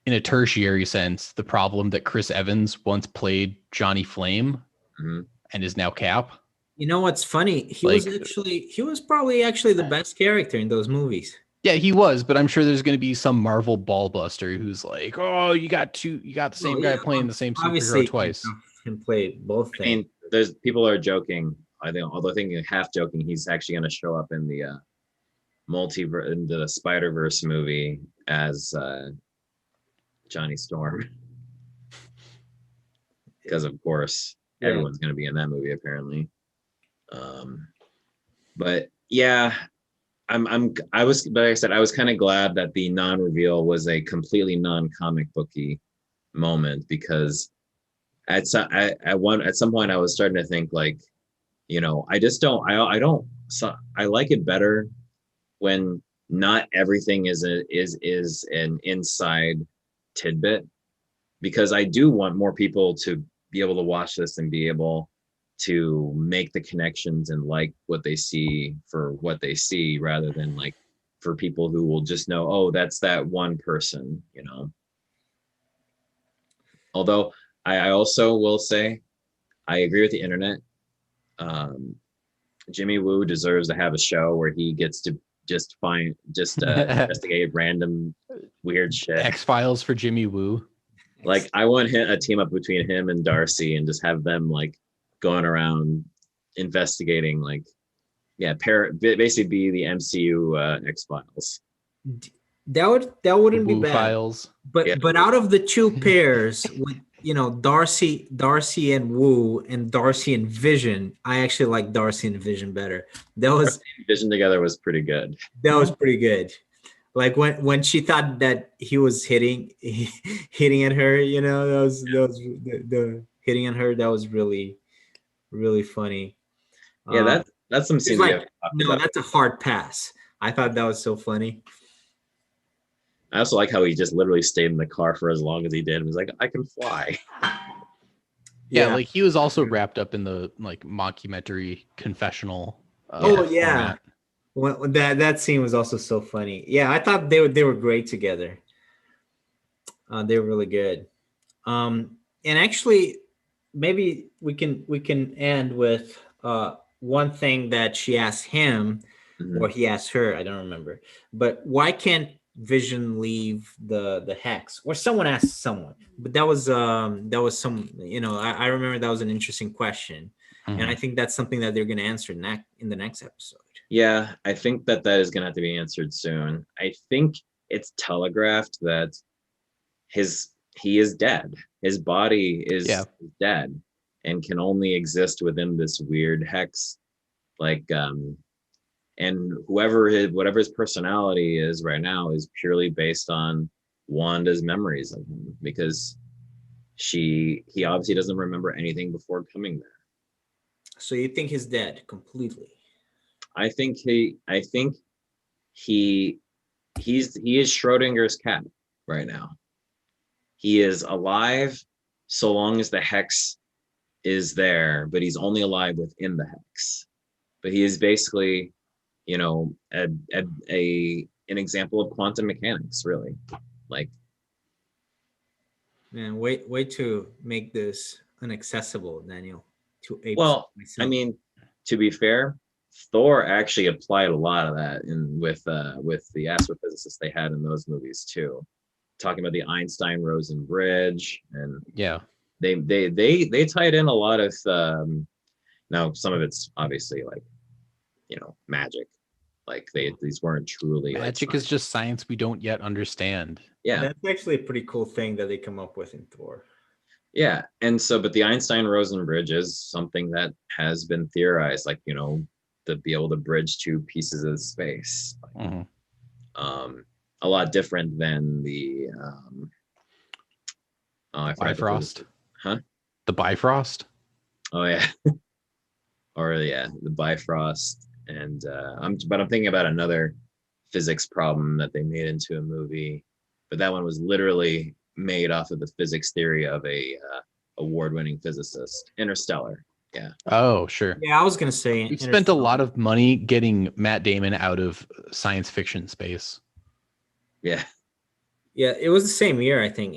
in a tertiary sense, the problem that Chris Evans once played Johnny Flame mhm. and is now Cap. You know what's funny? He was probably actually the best character in those movies. Yeah, he was, but I'm sure there's going to be some Marvel ballbuster who's like, "Oh, you got the same Well, guy yeah, playing the same obviously superhero twice." can play both I things. mean, there's people are joking. I think, although I think half joking, he's actually going to show up in the multiverse, in the Spider-Verse movie as Johnny Storm, because of course Yeah. everyone's going to be in that movie apparently. But yeah, I was, but like I said, I was kind of glad that the non-reveal was a completely non-comic booky moment because at some point I was starting to think like, I just don't I don't so I like it better when not everything is an inside tidbit, because I do want more people to be able to watch this and be able to make the connections and like what they see for what they see, rather than like for people who will just know, oh, that's that one person. Although I also will say I agree with the internet. um, Jimmy Woo deserves to have a show where he gets to just investigate random weird shit. X-Files for Jimmy Woo. Like I want a team up between him and Darcy and just have them like going around investigating, like, yeah, basically be the MCU X-Files. That wouldn't be Woo bad. Files. Yeah. But out of the two pairs, with Darcy and Wu and Darcy and Vision, I actually like Darcy and Vision better. That Vision together was pretty good. was pretty good. Like when she thought that he was hitting at her, that was the hitting on her. That was really really funny. Yeah, that's some She's scene we like, have talked no, about. that's a hard pass. I thought that was so funny. I also like how he just literally stayed in the car for as long as he did. He was like, I can fly. Yeah, like he was also wrapped up in the like mockumentary confessional. Yeah. Format. Well, that scene was also so funny. Yeah, I thought they were great together. They were really good. And actually, maybe we can end with one thing that she asked him, Mhm. or he asked her, I don't remember. But why can't Vision leave the hex? Or someone asked someone. But that was some, I remember that was an interesting question. And I Mhm. think that's something that they're gonna answer in the next episode. Yeah, I think that is going to have to be answered soon. I think it's telegraphed that he is dead. His body Yeah. is dead and can only exist within this weird hex. Like, and whatever his personality is right now is purely based on Wanda's memories of him, because he obviously doesn't remember anything before coming there. So you think he's dead completely? I think he he is Schrodinger's cat right now. He is alive so long as the hex is there, but he's only alive within the hex. But he is basically, an example of quantum mechanics, really. Like, Man, way to make this inaccessible, Daniel, to apes well, like I myself. mean, to be fair, Thor actually applied a lot of that in with the astrophysicists they had in those movies too, talking about the Einstein-Rosen bridge, and Yeah. they tied in a lot of now some of it's obviously like magic, like these weren't truly like Magic is science. just science we don't yet understand. Yeah, That's actually a pretty cool thing that they come up with in Thor. yeah, and so but the Einstein-Rosen bridge is something that has been theorized, like to be able to bridge two pieces of space. Mhm. um a lot different than the oh, I forgot the Bifrost. huh The Bifrost. oh yeah or yeah, the Bifrost. And I'm thinking about another physics problem that they made into a movie, but that one was literally made off of the physics theory of a award-winning physicist. Interstellar. Yeah. Oh, sure. Yeah, I was gonna say We've spent a lot of money getting Matt Damon out of science fiction space. Yeah. Yeah, it was the same year, I think.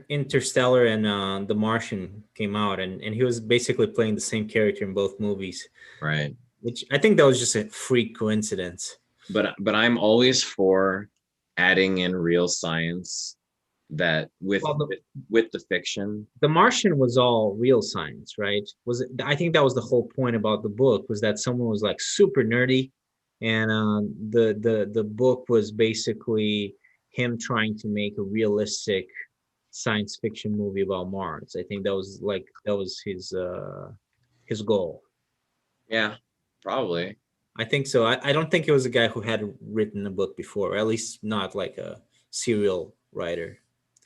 Interstellar and The Martian came out, and he was basically playing the same character in both movies, Right. which I think that was just a freak coincidence. But I'm always for adding in real science that Well, with the fiction. The Martian was all real science, right? Was it? I think that was the whole point about the book, was that someone was like super nerdy, and the book was basically him trying to make a realistic science fiction movie about Mars. I think that was his goal. Yeah, probably. I think so. I don't think it was a guy who had written a book before, or at least not like a serial writer.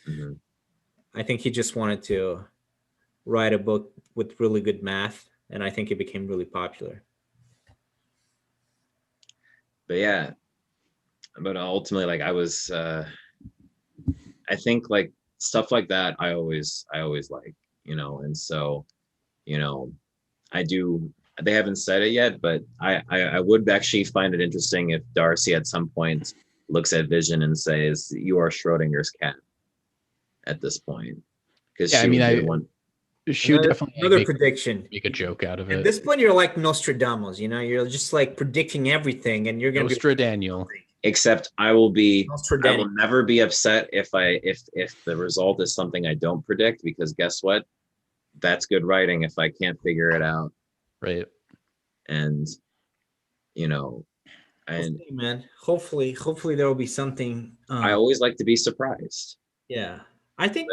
Mhm. I think he just wanted to write a book with really good math, and I think it became really popular. But yeah, but ultimately, like I think like stuff like that I always like, and so, you know, I do. They haven't said it yet, but I would actually find it interesting if Darcy at some point looks at Vision and says, "You are Schrodinger's cat." At this point, because Yeah, I she mean, would be the one. she would definitely Another prediction. make a joke out of At it. this point, you're like Nostradamus. You're just like predicting everything, and you're gonna be Nostradaniel. Except I will Nostradamus. never be upset if the result is something I don't predict, because guess what? That's good writing if I can't figure it out. Right. And you know, We'll and see, man. Hopefully there will be something. I always like to be surprised. Yeah, I think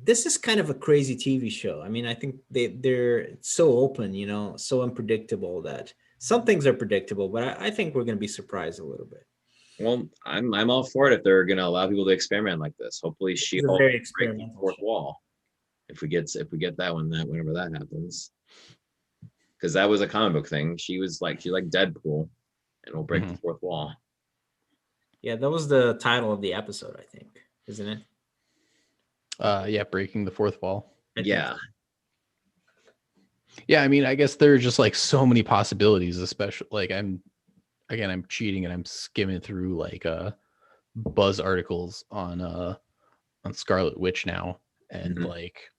this is kind of a crazy TV show. I mean, I think they're so open, so unpredictable that some things are predictable, but I think we're gonna be surprised a little bit. Well, I'm all for it if they're gonna allow people to experiment like this. Hopefully, It's a She-Hulk very will break the experimental fourth show. wall if we get that one, whenever that happens, because that was a comic book thing. She's like Deadpool, and will break the fourth wall. Yeah, that was the title of the episode, I think, isn't it? Yeah, breaking the fourth wall. I think Yeah. so. Yeah, I mean, I guess there are just like so many possibilities, especially like I'm cheating and I'm skimming through like buzz articles on Scarlet Witch now, and Mhm. like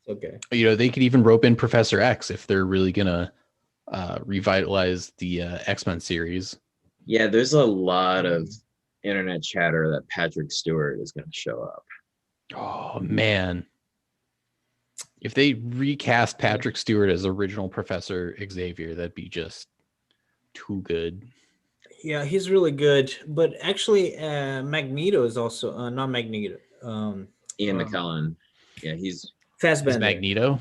Okay. they could even rope in Professor X if they're really gonna revitalize the X-Men series. Yeah, there's a lot of internet chatter that Patrick Stewart is going to show up. Oh man. If they recast Patrick Stewart as original Professor Xavier, that'd be just too good. Yeah, he's really good. But actually, Magneto is also not Magneto. Ian McKellen. Yeah, he's Is Fassbender. Magneto?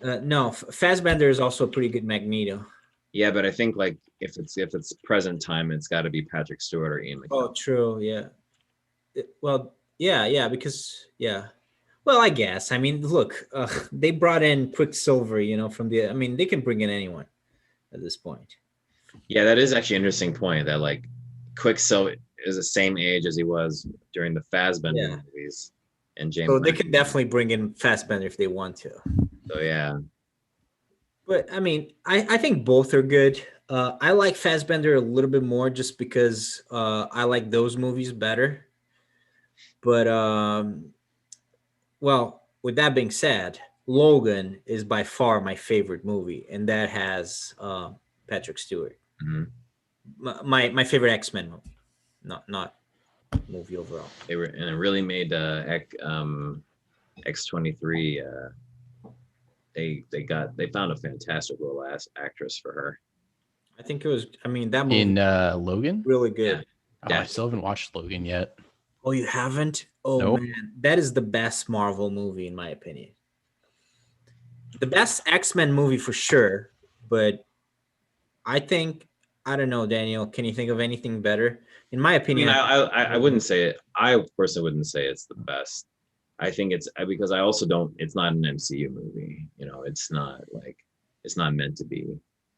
No, Fassbender is also a pretty good Magneto. yeah, but I think like if it's present time, it's got to be Patrick Stewart or Ian McKellen. Oh, true. Yeah. Yeah, because Well, I guess. I mean, look, they brought in Quicksilver, from the. I mean, they can bring in anyone at this point. Yeah, that is actually an interesting point. That like Quicksilver is the same age as he was during the Fassbender movies, and James. So they could definitely bring in Fassbender if they want to. So yeah. But I mean, I think both are good. I like Fassbender a little bit more just because I like those movies better. But well, with that being said, Logan is by far my favorite movie, and that has Patrick Stewart. Mhm. My favorite X-Men movie, not movie overall. They were and it really made X-23. They found a fantastic role as actress for her. I think it was. I mean, that movie In Logan? really good. Oh, I still haven't watched Logan yet. Oh, you haven't? Oh Nope. man, that is the best Marvel movie in my opinion. The best X-Men movie for sure, but I think I don't know, Daniel. Can you think of anything better? In my I opinion, mean, I wouldn't say it. I personally wouldn't say it's the best. I think it's because I also don't. It's not an MCU movie. It's not meant to be.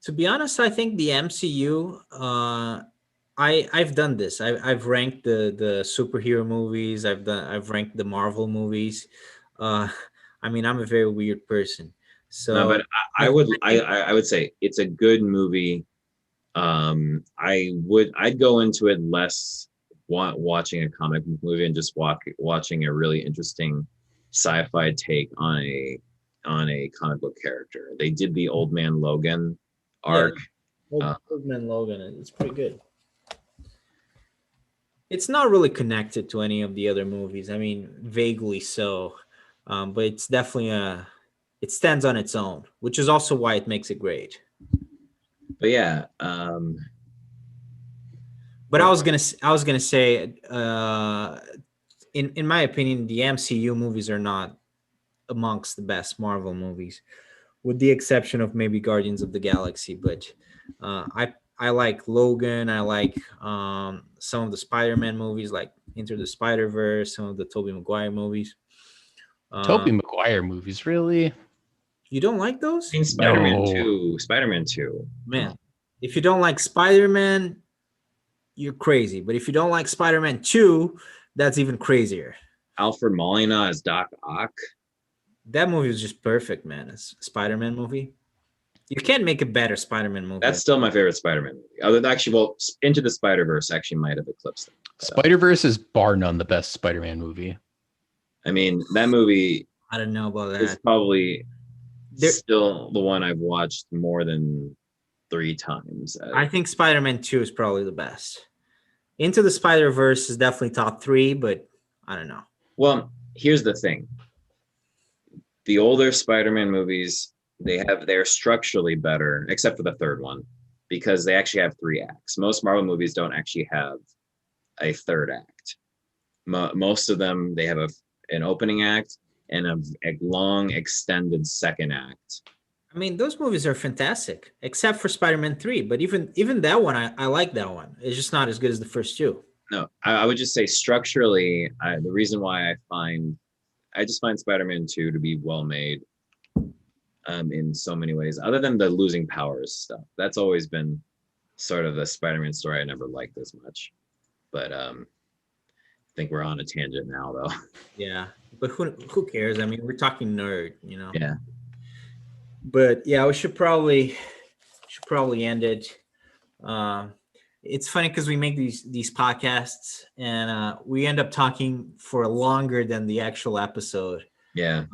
to be honest, I think the MCU. I've done this. I've ranked the superhero movies. I've ranked the Marvel movies. I mean, I'm a very weird person. So No, but I would say it's a good movie. I'd go into it less watching a comic book movie and just watching a really interesting sci-fi take on a comic book character. They did the Old Man Logan arc. Old Man Logan. It's pretty good. It's not really connected to any of the other movies. I mean, vaguely so, but it's definitely it stands on its own, which is also why it makes it great. But yeah, but I was gonna say, in my opinion, the MCU movies are not amongst the best Marvel movies, with the exception of maybe Guardians of the Galaxy. But I like Logan. I like some of the Spider-Man movies, like Into the Spider-Verse, some of the Tobey Maguire movies. Tobey Maguire movies, really? You don't like those? I mean, Spider-Man No. 2. Spider-Man 2. Man, if you don't like Spider-Man, you're crazy. But if you don't like Spider-Man 2, that's even crazier. Alfred Molina as Doc Ock. That movie was just perfect, man. It's a Spider-Man movie. You can't make a better Spider-Man movie. That's still my favorite Spider-Man movie. Other than Into the Spider-Verse actually might have eclipsed it. So. Spider-Verse is bar none the best Spider-Man movie. I mean, that movie I don't know about is that. probably still the one I've watched more than 3 times. I think Spider-Man 2 is probably the best. Into the Spider-Verse is definitely top 3, but I don't know. Well, here's the thing. The older Spider-Man movies, they're structurally better, except for the third one, because they actually have 3 acts. Most Marvel movies don't actually have a third act. Most of them, they have an opening act and a long extended second act. I mean, those movies are fantastic, except for Spider-Man 3. But even that one, I like that one. It's just not as good as the first 2. No, I would just say structurally, the reason why I just find Spider-Man 2 to be well made in so many ways, other than the losing powers stuff. That's always been sort of the Spider-Man story I never liked as much. But I think we're on a tangent now, though. Yeah, but who cares? I mean, we're talking nerd, Yeah. But yeah, we should probably end it. It's funny because we make these podcasts and we end up talking for longer than the actual episode. Yeah.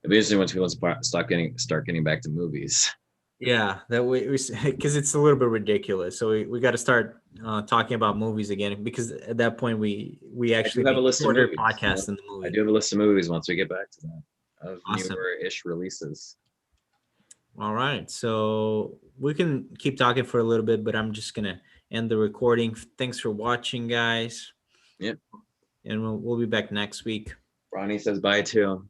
It'd be interesting once people start getting back to movies. Yeah, that we because it's a little bit ridiculous. So we got to start talking about movies again, because at that point we actually have a make list of shorter movies. podcast than the I movie. do have a list of movies once we get back to that of Awesome. newer-ish releases. All right, so we can keep talking for a little bit, but I'm just gonna end the recording. Thanks for watching, guys. Yep. And we'll be back next week. Ronnie says bye too.